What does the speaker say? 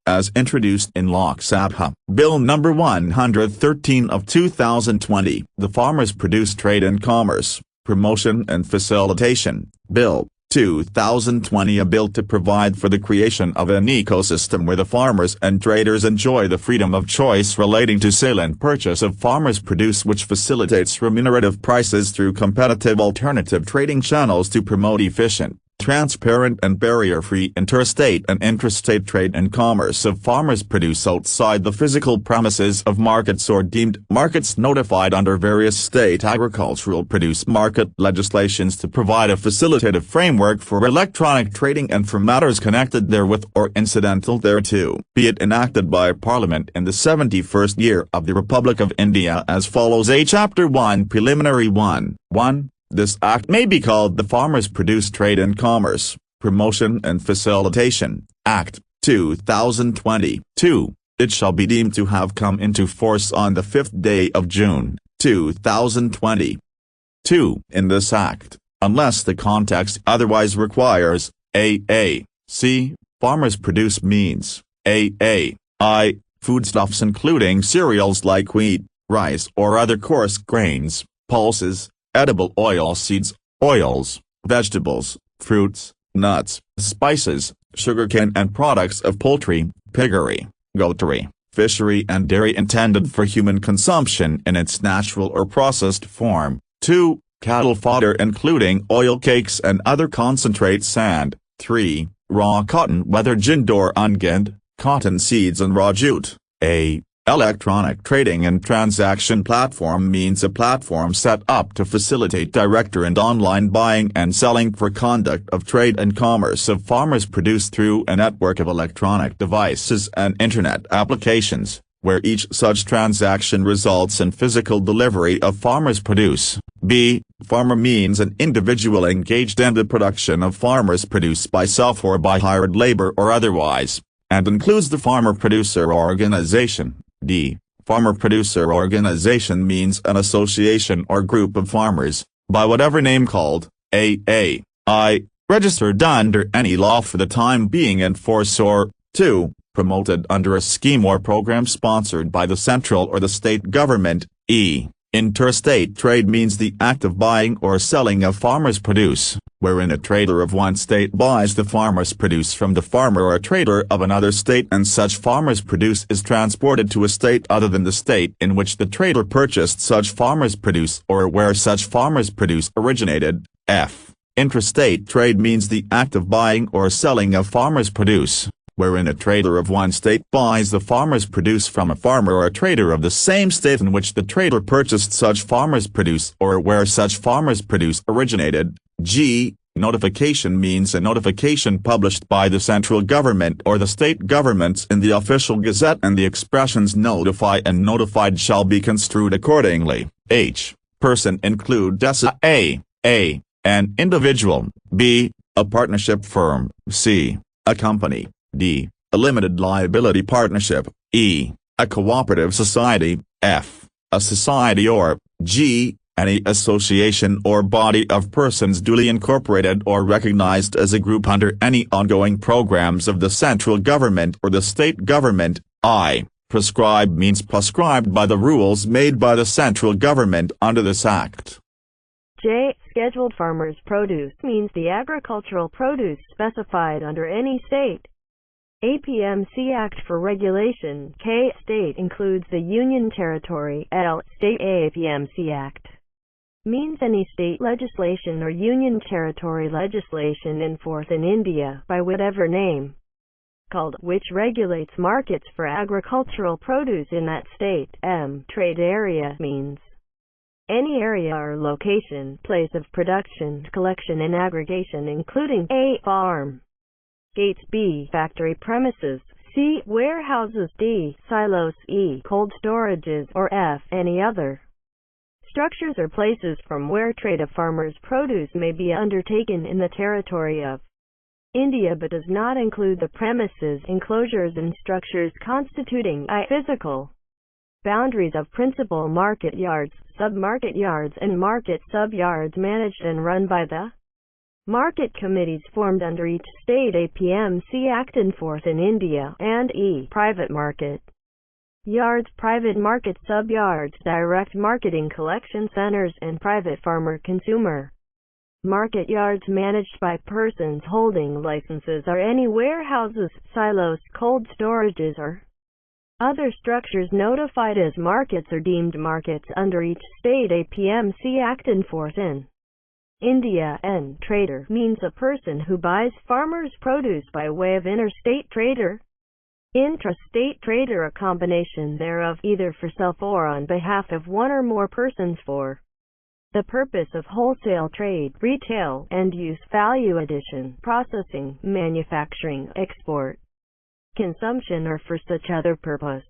as introduced in Lok Sabha Bill No. 113 of 2020. The Farmers Produce Trade and Commerce, Promotion and Facilitation Bill 2020, a bill to provide for the creation of an ecosystem where the farmers and traders enjoy the freedom of choice relating to sale and purchase of farmers' produce, which facilitates remunerative prices through competitive alternative trading channels to promote efficient, transparent and barrier-free interstate and intrastate trade and commerce of farmers' produce outside the physical premises of markets or deemed markets notified under various state agricultural produce market legislations, to provide a facilitative framework for electronic trading and for matters connected therewith or incidental thereto, be it enacted by Parliament in the 71st year of the Republic of India as follows. Chapter 1 Preliminary 1. This Act may be called the Farmers Produce Trade and Commerce, Promotion and Facilitation Act, 2020. 2. It shall be deemed to have come into force on the 5th day of June, 2020. 2. In this Act, unless the context otherwise requires, c. Farmers produce means, I. Foodstuffs including cereals like wheat, rice or other coarse grains, pulses, edible oilseeds, oils, vegetables, fruits, nuts, spices, sugarcane and products of poultry, piggery, goatery, fishery and dairy intended for human consumption in its natural or processed form. 2. Cattle fodder including oil cakes and other concentrates. And 3. Raw cotton, whether gind or ungind, cotton seeds and raw jute. Electronic trading and transaction platform means a platform set up to facilitate direct and online buying and selling for conduct of trade and commerce of farmers' produce through a network of electronic devices and internet applications, where each such transaction results in physical delivery of farmers' produce. Farmer means an individual engaged in the production of farmers' produce by self or by hired labor or otherwise, and includes the farmer-producer organization. Farmer-producer organization means an association or group of farmers, by whatever name called, registered under any law for the time being in force, or 2. Promoted under a scheme or program sponsored by the central or the state government. Interstate trade means the act of buying or selling of farmers' produce, wherein a trader of one state buys the farmer's produce from the farmer or a trader of another state, and such farmer's produce is transported to a state other than the state in which the trader purchased such farmer's produce or where such farmer's produce originated. Intrastate trade means the act of buying or selling of farmer's produce, wherein a trader of one state buys the farmer's produce from a farmer or a trader of the same state in which the trader purchased such farmer's produce or where such farmer's produce originated. Notification means a notification published by the central government or the state governments in the official gazette, and the expressions notify and notified shall be construed accordingly. Person include an individual, a partnership firm, a company, a limited liability partnership, a cooperative society, a society, or any association or body of persons duly incorporated or recognized as a group under any ongoing programs of the central government or the state government. Prescribed means prescribed by the rules made by the central government under this Act. Scheduled farmers' produce means the agricultural produce specified under any state. APMC Act for Regulation. State includes the Union Territory. State APMC Act means any state legislation or Union Territory legislation in force in India by whatever name called, which regulates markets for agricultural produce in that state. Trade area means any area or location, place of production, collection and aggregation including a farm, gates, b factory premises, c warehouses, d silos, e cold storages, or f any other structures or places from where trade of farmers' produce may be undertaken in the territory of India but does not include the premises, enclosures and structures constituting physical boundaries of principal market yards, sub-market yards and market sub-yards managed and run by the Market committees formed under each state APMC Act enforce in India, and private market yards, private market sub-yards, direct marketing collection centers, and private farmer-consumer market yards managed by persons holding licenses are any warehouses, silos, cold storages, or other structures notified as markets or deemed markets under each state APMC Act enforce in India. Trader means a person who buys farmers' produce by way of interstate trader, intrastate trader, a combination thereof, either for self or on behalf of one or more persons for the purpose of wholesale trade, retail, end-use, value addition, processing, manufacturing, export, consumption, or for such other purpose.